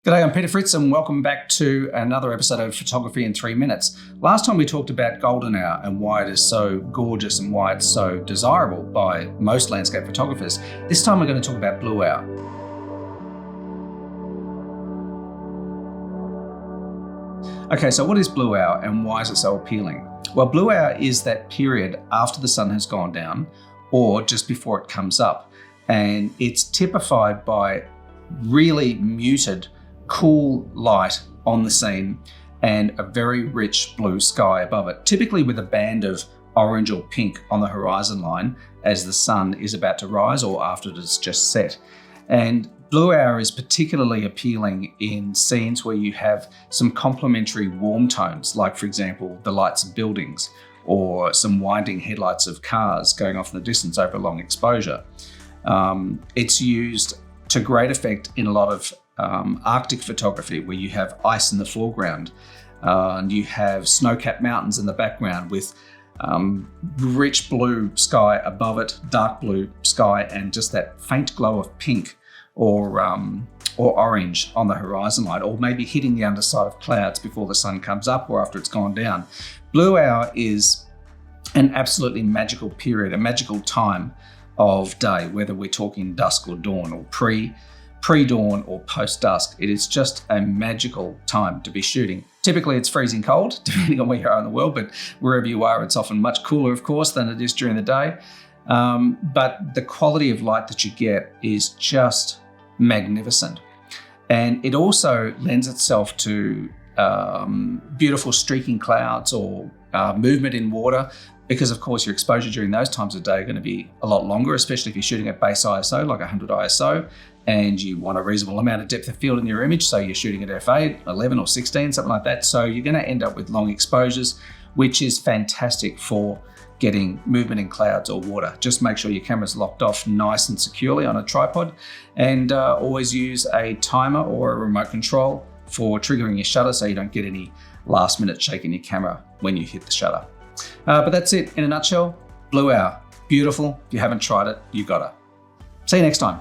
G'day, I'm Peter Fritz and welcome back to another episode of Photography in 3 Minutes. Last time we talked about golden hour and why it is so gorgeous and why it's so desirable by most landscape photographers. This time we're going to talk about blue hour. Okay, so what is blue hour and why is it so appealing? Well, blue hour is that period after the sun has gone down or just before it comes up, and it's typified by really muted cool light on the scene and a very rich blue sky above it, typically with a band of orange or pink on the horizon line as the sun is about to rise or after it has just set. And blue hour is particularly appealing in scenes where you have some complementary warm tones, like for example, the lights of buildings or some winding headlights of cars going off in the distance over long exposure. It's used to great effect in a lot of Arctic photography, where you have ice in the foreground and you have snow-capped mountains in the background with rich blue sky above it, dark blue sky, and just that faint glow of pink or orange on the horizon line, or maybe hitting the underside of clouds before the sun comes up or after it's gone down. Blue hour is an absolutely magical period, a magical time of day, whether we're talking dusk or dawn or pre-dawn or post-dusk. It is just a magical time to be shooting. Typically it's freezing cold, depending on where you are in the world, but wherever you are, it's often much cooler, of course, than it is during the day. But the quality of light that you get is just magnificent. And it also lends itself to beautiful streaking clouds or movement in water, because of course your exposure during those times of day are going to be a lot longer, especially if you're shooting at base ISO, like 100 ISO, and you want a reasonable amount of depth of field in your image. So you're shooting at f8, 11 or 16, something like that. So you're going to end up with long exposures, which is fantastic for getting movement in clouds or water. Just make sure your camera's locked off nice and securely on a tripod, and always use a timer or a remote control for triggering your shutter so you don't get any last minute shake in your camera when you hit the shutter. But that's it in a nutshell. Blue hour, beautiful. If you haven't tried it, you gotta. See you next time.